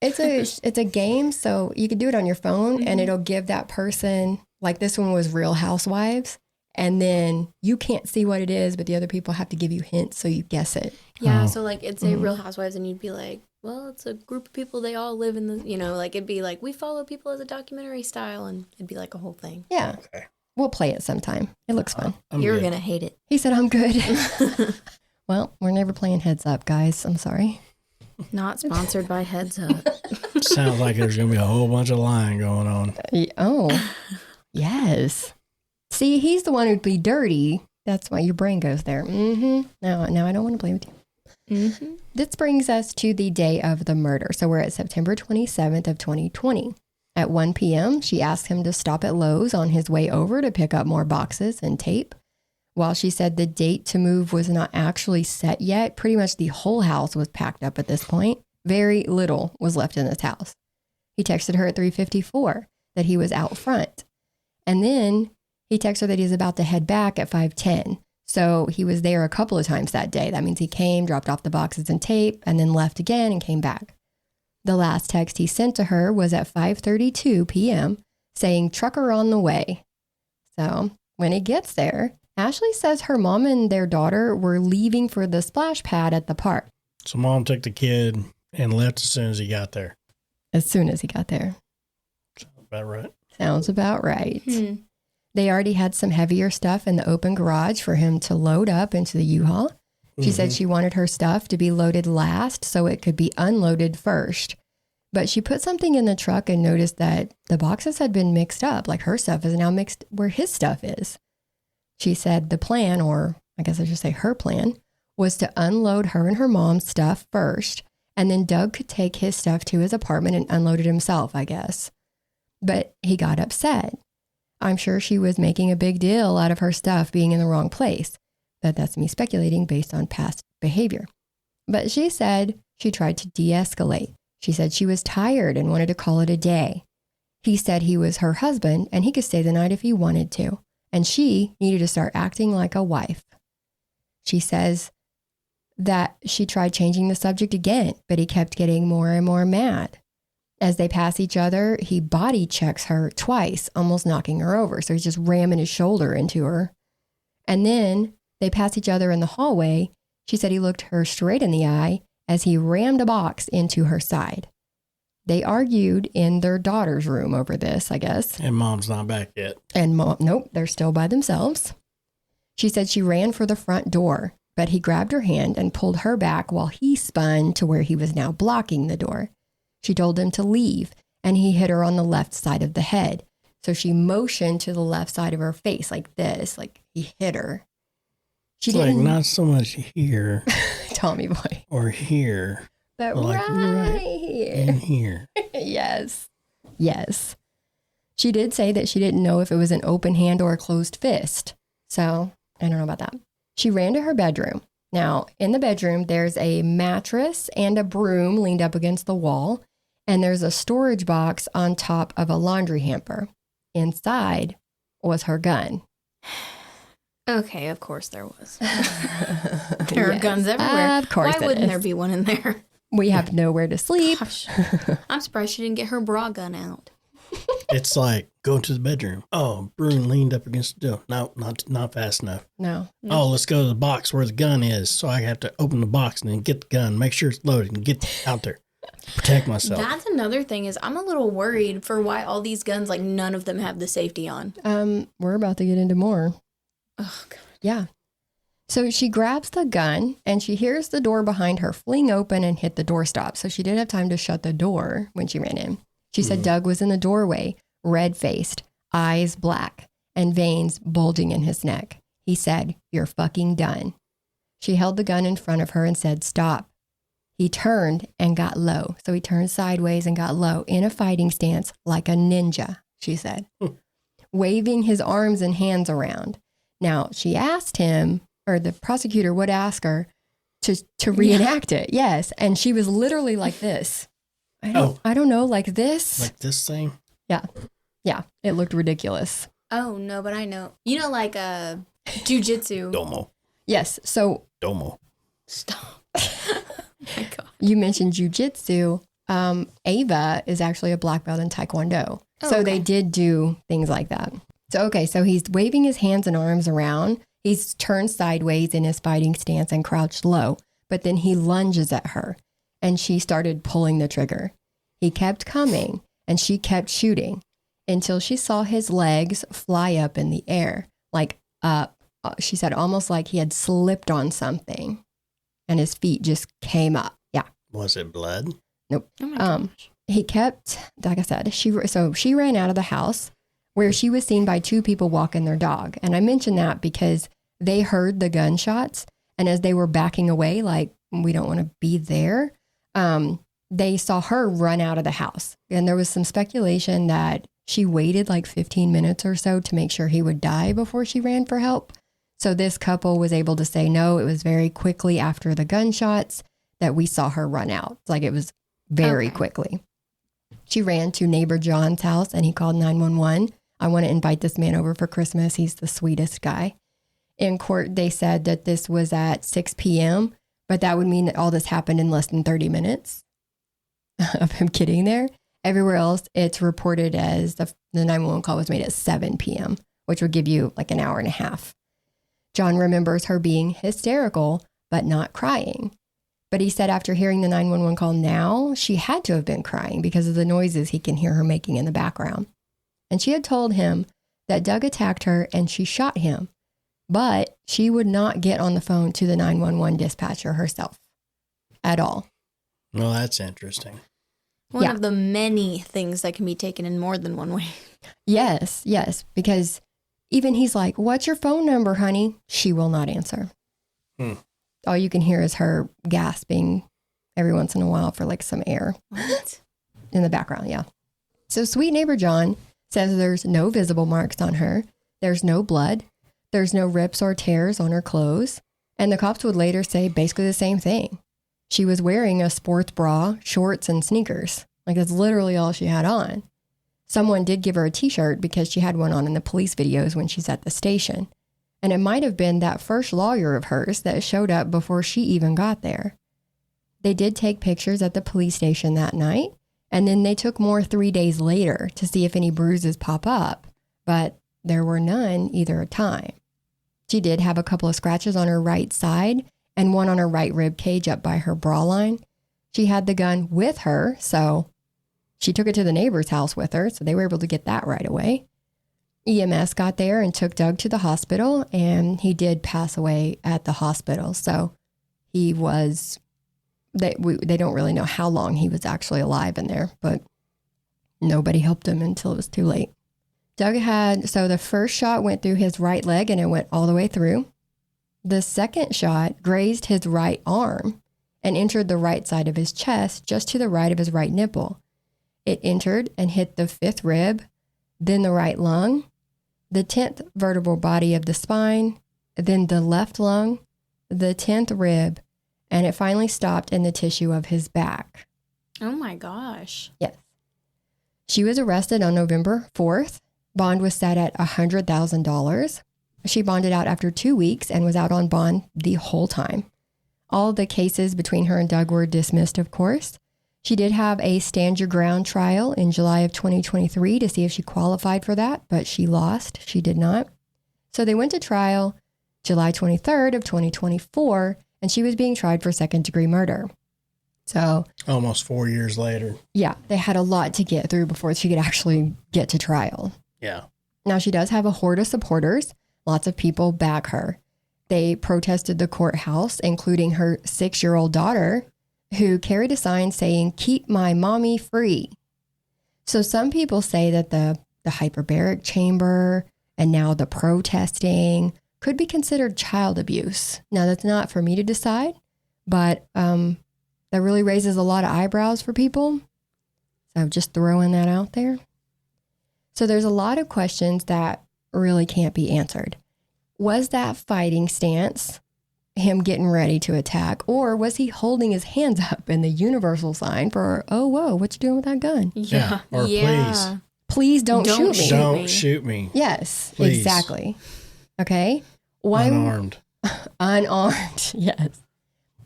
It's a game, so you could do it on your phone and it'll give that person, like this one was Real Housewives, and then you can't see what it is, but the other people have to give you hints so you guess it. Yeah, so like it's a Real Housewives and you'd be like, well, it's a group of people, they all live in the, like it'd be like, we follow people as a documentary style and it'd be like a whole thing. Yeah. Okay. We'll play it sometime. It looks fun. You're going to hate it. He said, I'm good. Well, we're never playing Heads Up, guys. I'm sorry. Not sponsored by Heads Up. Sounds like there's going to be a whole bunch of lying going on. Oh, yes. See, he's the one who'd be dirty. That's why your brain goes there. Mm-hmm. No, I don't want to play with you. Mm-hmm. This brings us to the day of the murder. So we're at September 27th of 2020. At 1 p.m., she asked him to stop at Lowe's on his way over to pick up more boxes and tape. While she said the date to move was not actually set yet, pretty much the whole house was packed up at this point. Very little was left in this house. He texted her at 3:54 that he was out front. And then he texted her that he's about to head back at 5:10. So he was there a couple of times that day. That means he came, dropped off the boxes and tape, and then left again and came back. The last text he sent to her was at 5:32 p.m. saying, trucker on the way. So when he gets there, Ashley says her mom and their daughter were leaving for the splash pad at the park. So mom took the kid and left as soon as he got there. As soon as he got there. Sounds about right. Sounds about right. They already had some heavier stuff in the open garage for him to load up into the U-Haul. She said she wanted her stuff to be loaded last so it could be unloaded first. But she put something in the truck and noticed that the boxes had been mixed up. Like her stuff is now mixed where his stuff is. She said the plan, or I guess I should say her plan, was to unload her and her mom's stuff first. And then Doug could take his stuff to his apartment and unload it himself, I guess. But he got upset. I'm sure she was making a big deal out of her stuff being in the wrong place. But that's me speculating based on past behavior. But she said she tried to de-escalate. She said she was tired and wanted to call it a day. He said he was her husband and he could stay the night if he wanted to. And she needed to start acting like a wife. She says that she tried changing the subject again, but he kept getting more and more mad. As they pass each other, he body checks her twice, almost knocking her over. So he's just ramming his shoulder into her. And then they pass each other in the hallway. She said he looked her straight in the eye as he rammed a box into her side. They argued in their daughter's room over this, I guess. And mom's not back yet. And mom, nope, they're still by themselves. She said she ran for the front door, but he grabbed her hand and pulled her back while he spun to where he was now blocking the door. She told him to leave, and he hit her on the left side of the head. So she motioned to the left side of her face like this, like he hit her. She it's didn't, like not so much here Tommy boy, or here, but like right here. in here. Yes. Yes. She did say that she didn't know if it was an open hand or a closed fist. So I don't know about that. She ran to her bedroom. Now, in the bedroom, there's a mattress and a broom leaned up against the wall, and there's a storage box on top of a laundry hamper. Inside was her gun. Okay, of course there was. There are guns everywhere. Of course. Why wouldn't there be one in there? We have nowhere to sleep. Gosh. I'm surprised she didn't get her bra gun out. It's like go to the bedroom. Oh, broom leaned up against the door. No, not fast enough. No. Oh, let's go to the box where the gun is. So I have to open the box and then get the gun, make sure it's loaded, and get out there. Protect myself. That's another thing is I'm a little worried for why all these guns, like none of them have the safety on. We're about to get into more. Oh, God. Yeah. So she grabs the gun and she hears the door behind her fling open and hit the doorstop. So she did have time to shut the door when she ran in. She said Doug was in the doorway, red-faced, eyes black, and veins bulging in his neck. He said, "You're fucking done." She held the gun in front of her and said, "Stop." He turned and got low. So he turned sideways and got low in a fighting stance like a ninja, she said, waving his arms and hands around. Now, she asked him, or the prosecutor would ask her to reenact it. Yes. And she was literally like this. I don't know, like this. Like this thing? Yeah. Yeah. It looked ridiculous. Oh, no, but I know. You know, like jujitsu. Domo. Yes. So. Domo. Stop. Oh my God. You mentioned jujitsu. Ava is actually a black belt in Taekwondo. Oh, so okay. they did do things like that. So, okay. So he's waving his hands and arms around. He's turned sideways in his fighting stance and crouched low, but then he lunges at her and she started pulling the trigger. He kept coming and she kept shooting until she saw his legs fly up in the air, like up. She said almost like he had slipped on something and his feet just came up. Yeah. Was it blood? Nope. Oh my gosh. He kept, like I said, she ran out of the house where she was seen by two people walking their dog. And I mentioned that because they heard the gunshots. And as they were backing away, like, we don't want to be there, they saw her run out of the house. And there was some speculation that she waited like 15 minutes or so to make sure he would die before she ran for help. So this couple was able to say, no, it was very quickly after the gunshots that we saw her run out. It's like it was very quickly. She ran to neighbor John's house and he called 911. I want to invite this man over for Christmas. He's the sweetest guy. In court, they said that this was at 6 p.m., but that would mean that all this happened in less than 30 minutes of him getting there. Everywhere else, it's reported as the 911 call was made at 7 p.m., which would give you like an hour and a half. John remembers her being hysterical, but not crying. But he said after hearing the 911 call now, she had to have been crying because of the noises he can hear her making in the background. and she had told him that Doug attacked her and she shot him, but she would not get on the phone to the 911 dispatcher herself at all. Well, that's interesting. One of the many things that can be taken in more than one way. Yes, because even he's like, "What's your phone number, honey?" She will not answer. All you can hear is her gasping every once in a while for like some air. What? In the background, yeah. So sweet neighbor John says there's no visible marks on her. There's no blood. There's no rips or tears on her clothes. And the cops would later say basically the same thing. She was wearing a sports bra, shorts, and sneakers. Like that's literally all she had on. Someone did give her a t-shirt because she had one on in the police videos when she's at the station. And it might have been that first lawyer of hers that showed up before she even got there. They did take pictures at the police station that night, and then they took more 3 days later to see if any bruises pop up, but there were none either time. She did have a couple of scratches on her right side and one on her right rib cage up by her bra line. She had the gun with her, so she took it to the neighbor's house with her, so they were able to get that right away. EMS got there and took Doug to the hospital, and he did pass away at the hospital. So he was, they don't really know how long he was actually alive in there, but nobody helped him until it was too late. Doug so the first shot went through his right leg and it went all the way through. The second shot grazed his right arm and entered the right side of his chest, just to the right of his right nipple. It entered and hit the 5th rib, then the right lung, the 10th vertebral body of the spine, then the left lung, the 10th rib, and it finally stopped in the tissue of his back. Oh my gosh. Yes. She was arrested on November 4th. Bond was set at $100,000. She bonded out after 2 weeks and was out on bond the whole time. All the cases between her and Doug were dismissed, of course. She did have a stand your ground trial in July of 2023 to see if she qualified for that, but she lost. She did not. So they went to trial July 23rd of 2024, and she was being tried for second-degree murder. So almost 4 years later. Yeah, they had a lot to get through before she could actually get to trial. Yeah. Now, she does have a horde of supporters. Lots of people back her. They protested the courthouse, including her 6-year-old daughter, who carried a sign saying, "Keep my mommy free." So some people say that the hyperbaric chamber and now the protesting could be considered child abuse. Now, that's not for me to decide, but that really raises a lot of eyebrows for people. So just throwing that out there. So there's a lot of questions that really can't be answered. Was that fighting stance him getting ready to attack, or was he holding his hands up in the universal sign for, "Oh, whoa, what you doing with that gun?" Yeah. Or Please don't shoot me. Don't shoot me. Yes, Please. Exactly. Okay. Why unarmed? Unarmed. Yes.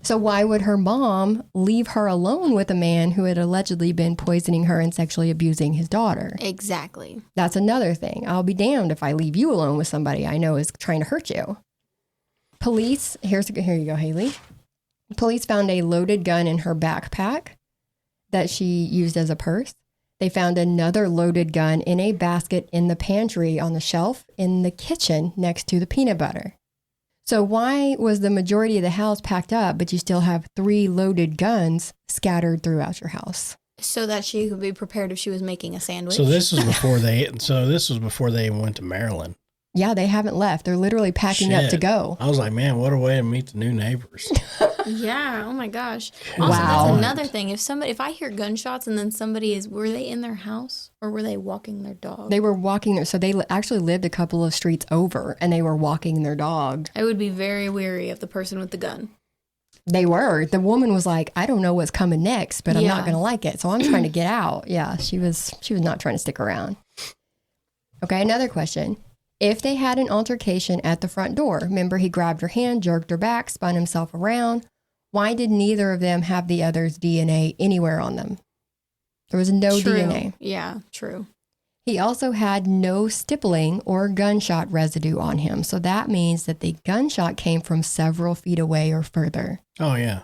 So why would her mom leave her alone with a man who had allegedly been poisoning her and sexually abusing his daughter? Exactly. That's another thing. I'll be damned if I leave you alone with somebody I know is trying to hurt you. Police, here you go, Haley. Police found a loaded gun in her backpack that she used as a purse. They found another loaded gun in a basket in the pantry on the shelf in the kitchen next to the peanut butter. So why was the majority of the house packed up, but you still have 3 loaded guns scattered throughout your house? So that she could be prepared if she was making a sandwich. So this was before they even went to Maryland. Yeah, they haven't left. They're literally packing up to go. I was like, man, what a way to meet the new neighbors. Yeah. Oh my gosh. Wow. Also, that's another thing. If I hear gunshots and then were they in their house or were they walking their dog? They were walking there. So they actually lived a couple of streets over and they were walking their dog. I would be very wary of the person with the gun. They were. The woman was like, "I don't know what's coming next, but I'm not going to like it. So I'm trying to get out." Yeah, she was not trying to stick around. Okay, another question. If they had an altercation at the front door, remember he grabbed her hand, jerked her back, spun himself around. Why did neither of them have the other's DNA anywhere on them? There was no DNA. Yeah, true. He also had no stippling or gunshot residue on him. So that means that the gunshot came from several feet away or further. Oh, yeah.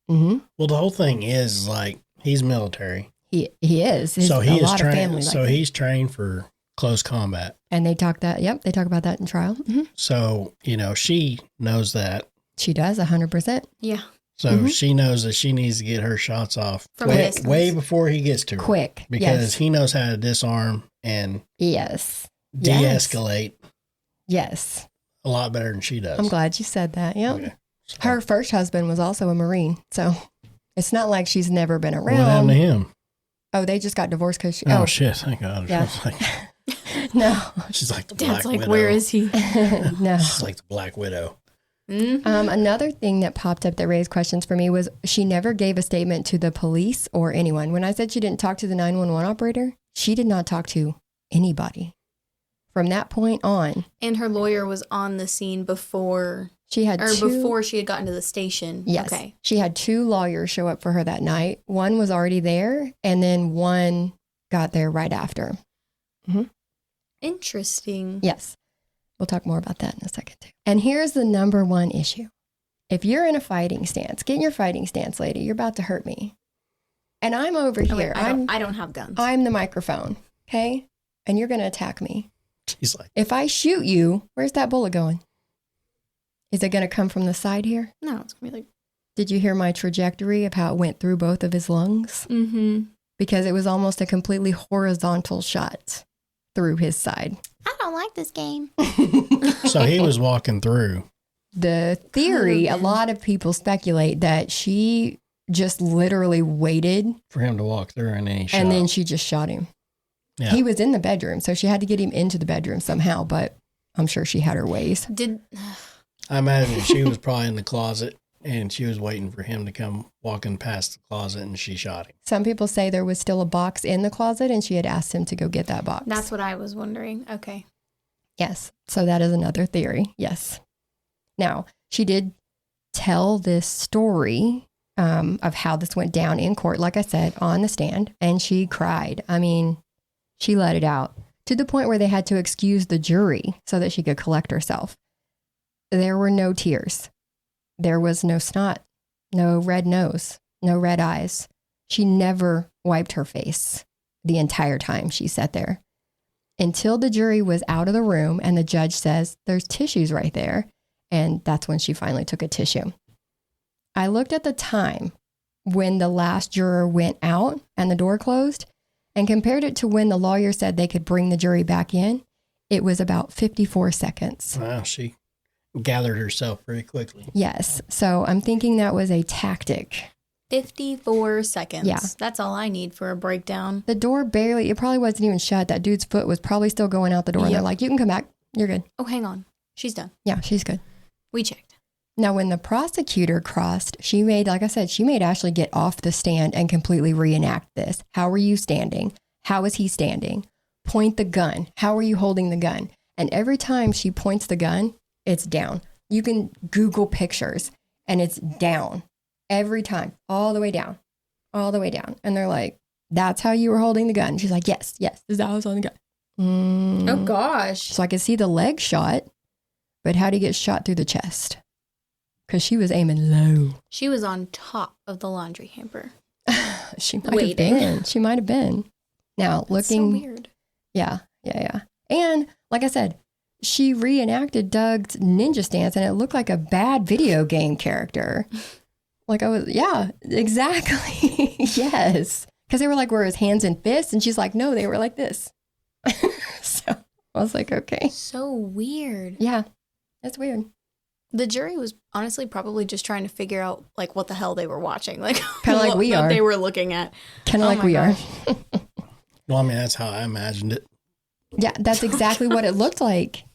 Mm-hmm. Well, the whole thing is like, he's military. He is. So he is trained. So he's trained for close combat. And they talk about that in trial. Mm-hmm. So, she knows that. She does 100%. Yeah. So she knows that she needs to get her shots off way before he gets to her. Quick. Because he knows how to disarm and de-escalate. Yes. A lot better than she does. I'm glad you said that. Yep. Okay. So, her first husband was also a Marine. So it's not like she's never been around. What happened to him? Oh, they just got divorced because she... Oh, shit. Thank God. Yeah. No. She's like the Dad's Black Widow. where is he? No. She's like the Black Widow. Mm-hmm. Another thing that popped up that raised questions for me was she never gave a statement to the police or anyone. When I said she didn't talk to the 911 operator, she did not talk to anybody from that point on. And her lawyer was on the scene before she had before she had gotten to the station. Yes. Okay. She had 2 lawyers show up for her that night. One was already there, and then one got there right after. Mm-hmm. Interesting. Yes. We'll talk more about that in a second, too. And here's the number one issue. If you're in a fighting stance, get in your fighting stance, lady. You're about to hurt me. And I'm over here. I don't have guns. I'm the microphone, okay? And you're going to attack me. She's like, if I shoot you, where's that bullet going? Is it going to come from the side here? No, it's going to be like... Did you hear my trajectory of how it went through both of his lungs? Mm-hmm. Because it was almost a completely horizontal shot through his side. I don't like this game. So he was walking through. The theory, a lot of people speculate that she just literally waited for him to walk through and then he shot. And then she just shot him. Yeah. He was in the bedroom, so she had to get him into the bedroom somehow, but I'm sure she had her ways. I imagine she was probably in the closet and she was waiting for him to come walking past the closet and she shot him. Some people say there was still a box in the closet and she had asked him to go get that box. That's what I was wondering. Okay. Yes. So that is another theory. Yes. Now, she did tell this story of how this went down in court, like I said, on the stand, and she cried. I mean, she let it out to the point where they had to excuse the jury so that she could collect herself. There were no tears. There was no snot, no red nose, no red eyes. She never wiped her face the entire time she sat there until the jury was out of the room and the judge says, there's tissues right there. And that's when she finally took a tissue. I looked at the time when the last juror went out and the door closed and compared it to when the lawyer said they could bring the jury back in. It was about 54 seconds. Wow, she gathered herself pretty quickly. Yes. So I'm thinking that was a tactic. 54 seconds. Yeah. That's all I need for a breakdown. The door barely, it probably wasn't even shut. That dude's foot was probably still going out the door. Yep. And they're like, you can come back. You're good. Oh, hang on. She's done. Yeah, she's good. We checked. Now, when the prosecutor crossed, she made Ashley get off the stand and completely reenact this. How are you standing? How is he standing? Point the gun. How are you holding the gun? And every time she points the gun, it's down. You can Google pictures and it's down every time, all the way down, all the way down. And they're like, that's how you were holding the gun. She's like, yes, this is how I was holding the gun. Oh, gosh. So I could see the leg shot, but how did he get shot through the chest? Because she was aiming low. She was on top of the laundry hamper. She might have been. She might have been. Now, That's looking... so weird. Yeah. And like I said, she reenacted Doug's ninja stance and it looked like a bad video game character. Yeah, exactly. Yes. Because they were like, were his hands and fists? And she's like, no, they were like this. So I was like, okay. So weird. Yeah, that's weird. The jury was honestly probably just trying to figure out like what the hell they were watching. Like kind of like we are. They were looking at. Kind of like we are. Well, I mean, that's how I imagined it. Yeah, that's exactly what it looked like.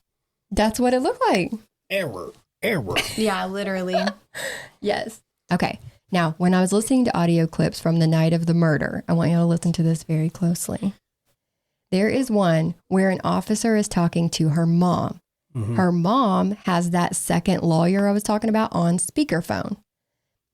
That's what it looked like. Error. Yeah, literally. Yes. Okay. Now, when I was listening to audio clips from the night of the murder, I want you to listen to this very closely. There is one where an officer is talking to her mom. Mm-hmm. Her mom has that second lawyer I was talking about on speakerphone.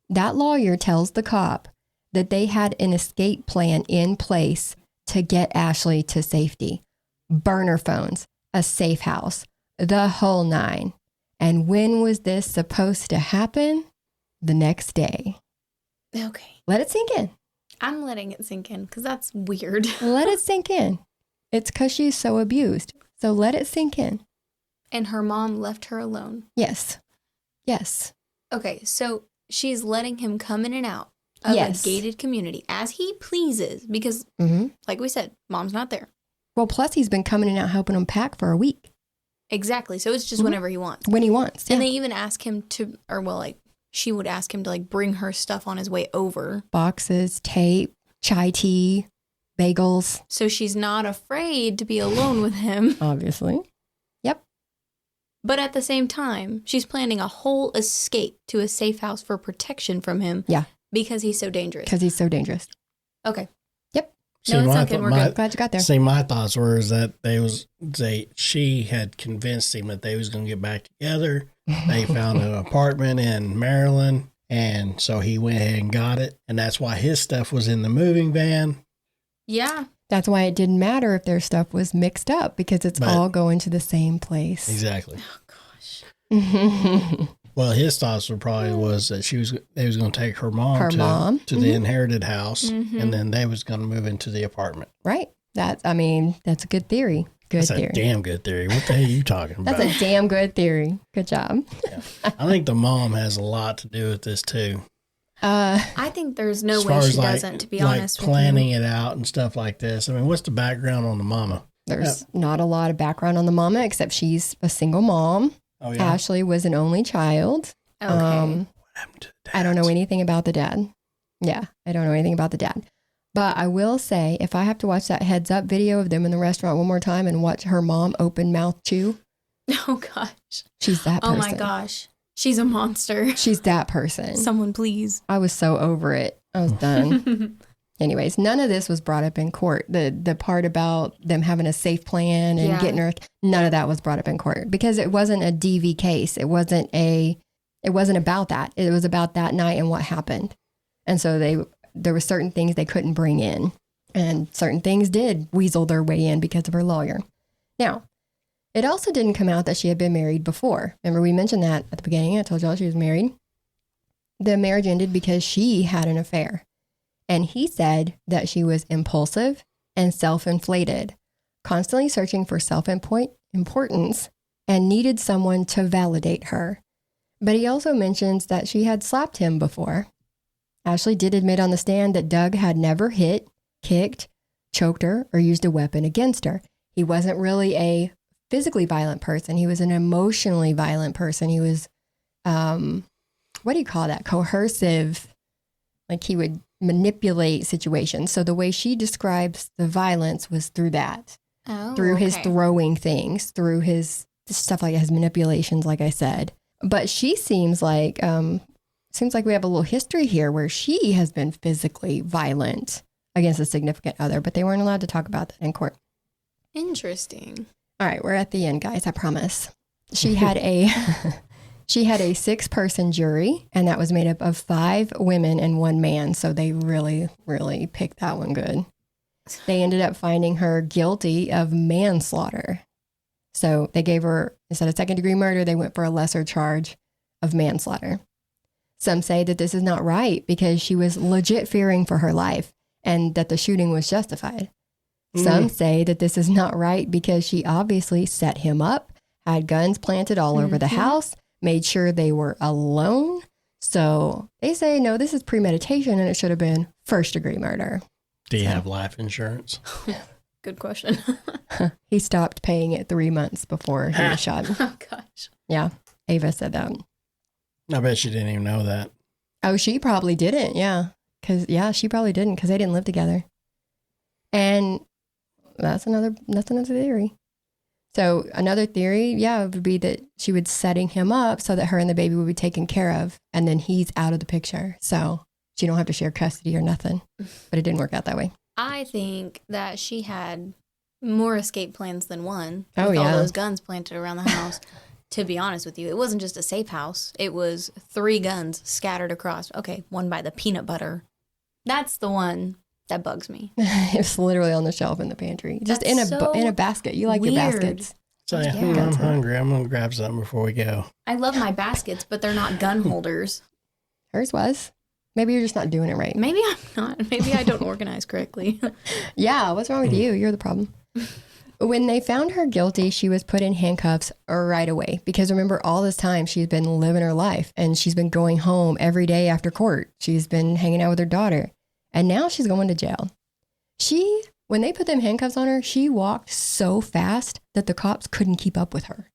That lawyer tells the cop that they had an escape plan in place to get Ashley to safety. Burner phones, a safe house, the whole nine. And when was this supposed to happen? The next day. Okay. Let it sink in. I'm letting it sink in because that's weird. Let it sink in. It's because she's so abused. So let it sink in. And her mom left her alone. Yes. Yes. Okay, so she's letting him come in and out of a gated community as he pleases because, like we said, mom's not there. Well, plus he's been coming in and out helping him pack for a week. Exactly. So it's just whenever he wants. When he wants. And they even ask him to, or well, like, she would ask him to, like, bring her stuff on his way over. Boxes, tape, chai tea, bagels. So she's not afraid to be alone with him. Obviously. Yep. But at the same time, she's planning a whole escape to a safe house for protection from him. Yeah. Because he's so dangerous. Because he's so dangerous. Okay. Yep. No, it's not good. We're good. Glad you got there. See, my thoughts were is that she had convinced him that they was going to get back together. They found an apartment in Maryland, and so he went ahead and got it. And that's why his stuff was in the moving van. Yeah. That's why it didn't matter if their stuff was mixed up because it's all going to the same place. Exactly. Oh, gosh. Well, his thoughts were probably was that they was going to take her mom to the inherited house, and then they was going to move into the apartment. Right. That's a good theory. That's a damn good theory. What the hell are you talking about? That's a damn good theory. Good job. Yeah. I think the mom has a lot to do with this too. I think there's no way she doesn't, to be honest with you. Planning it out and stuff like this. I mean, what's the background on the mama? There's not a lot of background on the mama, except she's a single mom. Oh, yeah. Ashley was an only child. Okay. What happened to the dad? I don't know anything about the dad. Yeah, I don't know anything about the dad. But I will say, if I have to watch that heads up video of them in the restaurant one more time and watch her mom open mouth chew. Oh, gosh. She's that person. Oh, my gosh. She's a monster. She's that person. Someone please. I was so over it. I was done. Anyways, none of this was brought up in court. The part about them having a safe plan and getting her, none of that was brought up in court because it wasn't a DV case. It wasn't about that. It was about that night and what happened. And so there were certain things they couldn't bring in and certain things did weasel their way in because of her lawyer. Now, it also didn't come out that she had been married before. Remember we mentioned that at the beginning. I told y'all she was married. The marriage ended because she had an affair. And he said that she was impulsive and self-inflated, constantly searching for self-importance and needed someone to validate her. But he also mentions that she had slapped him before. Ashley did admit on the stand that Doug had never hit, kicked, choked her, or used a weapon against her. He wasn't really a physically violent person. He was an emotionally violent person. He was, what do you call that? Coercive. Like he would manipulate situations. So the way she describes the violence was through that. Oh, through his throwing things, through his stuff like his manipulations, like I said. But she seems like we have a little history here where she has been physically violent against a significant other, but they weren't allowed to talk about that in court. Interesting. All right, we're at the end, guys. I promise. She had a 6-person jury, and that was made up of 5 women and 1 man. So they really, really picked that one good. They ended up finding her guilty of manslaughter. So they gave her, instead of second-degree murder, they went for a lesser charge of manslaughter. Some say that this is not right because she was legit fearing for her life and that the shooting was justified. Some say that this is not right because she obviously set him up, had guns planted all over the house, made sure they were alone. So they say, no, this is premeditation and it should have been first-degree murder. Do you have life insurance? Good question. He stopped paying it 3 months before he was shot. Oh, gosh. Yeah, Ava said that. I bet she didn't even know that. Oh, she probably didn't, yeah. She probably didn't because they didn't live together. And that's another theory. So another theory, would be that she was setting him up so that her and the baby would be taken care of. And then he's out of the picture. So she don't have to share custody or nothing. But it didn't work out that way. I think that she had more escape plans than one. Oh, with yeah. all those guns planted around the house. To be honest with you, it wasn't just a safe house. It was 3 guns scattered across. Okay, one by the peanut butter. That's the one that bugs me. It's literally on the shelf in the pantry. Just in a basket. You like weird. your baskets. So I'm hungry. I'm going to grab something before we go. I love my baskets, but they're not gun holders. Hers was. Maybe you're just not doing it right. Maybe I'm not. Maybe I don't organize correctly. Yeah, what's wrong with you? You're the problem. When they found her guilty, she was put in handcuffs right away. Because remember, all this time she's been living her life and she's been going home every day after court. She's been hanging out with her daughter. And now she's going to jail. When they put them handcuffs on her, she walked so fast that the cops couldn't keep up with her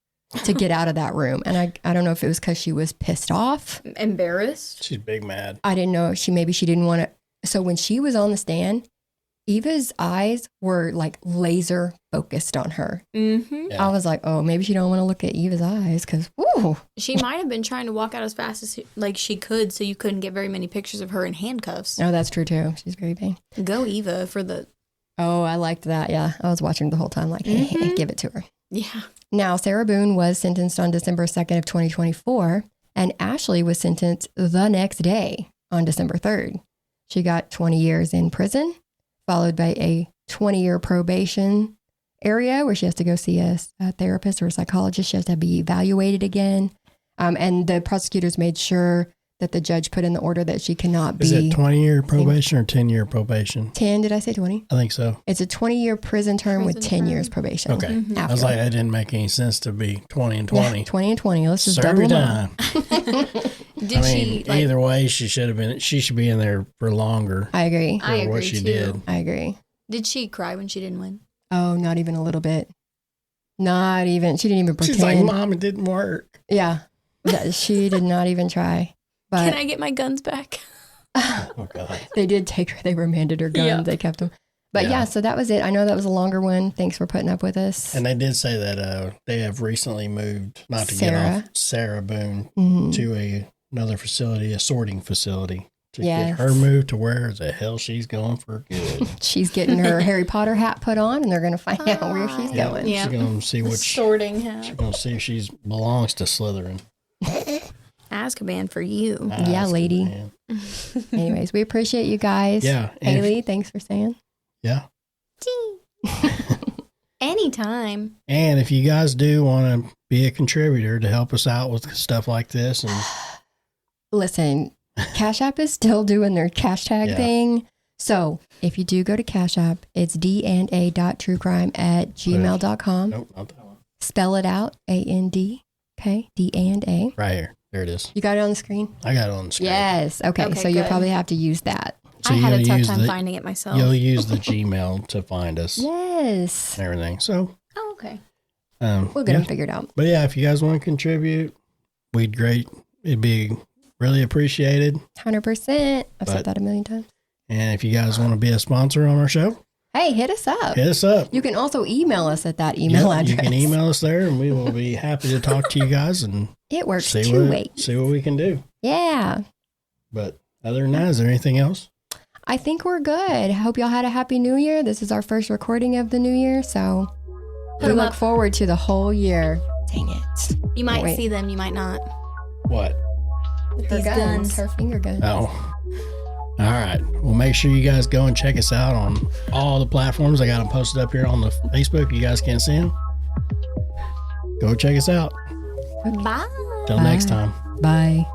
to get out of that room. And I don't know if it was because she was pissed off. Embarrassed? She's big mad. I didn't know. She didn't want to. So when she was on the stand, Eva's eyes were like laser focused on her. Mm-hmm. Yeah. I was like, oh, maybe she don't want to look at Eva's eyes because, woo. She might have been trying to walk out as fast as she could, so you couldn't get very many pictures of her in handcuffs. Oh, that's true too. She's very big. Go Eva for the... Oh, I liked that. Yeah. I was watching the whole time like, hey, give it to her. Yeah. Now, Sarah Boone was sentenced on December 2nd of 2024, and Ashley was sentenced the next day on December 3rd. She got 20 years in prison, followed by a 20-year probation area where she has to go see a therapist or a psychologist. She has to be evaluated again. And the prosecutors made sure that the judge put in the order that she cannot be... Is it 20-year probation or 10-year probation? 10, did I say 20? I think so. It's a 20-year prison term with 10 years probation. Okay. Mm-hmm. I was like, that didn't make any sense to be 20 and 20. Yeah, 20 and 20. Let's just Serve double your them up. time. Did she... Like, either way, she should be in there for longer. I agree. I for what agree, she too. did. I agree. Did she cry when she didn't win? Oh, not even a little bit. Not even. She didn't even pretend. She's like, Mom, it didn't work. Yeah. She did not even try. But Can I get my guns back? Oh, God. they did take her. They remanded her guns. Yeah. They kept them. But Yeah. yeah, so that was it. I know that was a longer one. Thanks for putting up with us. And they did say that they have recently moved, not to Sarah. get off Sarah Boone, Mhm. to another facility, a sorting facility, to Yes. get her moved to where the hell she's going for good. She's getting her Harry Potter hat put on, and they're going to find out where she's Yeah, going. Yeah. She's going to see what Sorting she's hat. going to see if she belongs to Slytherin. Azkaban for you. Yeah, Nice, lady. man. Anyways, we appreciate you guys. Yeah. and if- Haley, thanks for saying. yeah. Anytime. And if you guys do want to be a contributor to help us out with stuff like this, and Listen, Cash App is still doing their cash tag Yeah. thing. So if you do go to Cash App, it's danda.truecrime@gmail.com. nope, not that one. Spell it out, A-N-D. Okay, D-A-N-D-A. Right here. There it is. You got it on the screen? I got it on the screen. Yes. Okay, Okay, so you'll good. probably have to use that. So I you had a gotta tough use time the- finding it myself. You'll use the Gmail to find us Yes. and everything. So, Oh, okay. We'll get them figured out. But yeah, if you guys want to contribute, it'd be really appreciated. 100%. I've But- said that a million times. And if you guys want to be a sponsor on our show, Hey, hit us up. hit us up. You can also email us at that email Yeah, address. You can email us there, and we will be happy to talk to you guys and It works see two what ways. we can do. Yeah. But other than that, is there anything else? I think we're good. I hope y'all had a happy new year. This is our first recording of the new year, so Put we 'em look up. forward to the whole year. Dang it. You might Wait. see them, you might not. What? Her These guns. guns. Her finger guns. Oh. All right. Well, make sure you guys go and check us out on all the platforms. I got them posted up here on the Facebook. You guys can't see them. Go check us out. Bye. Till next Bye. time. Bye.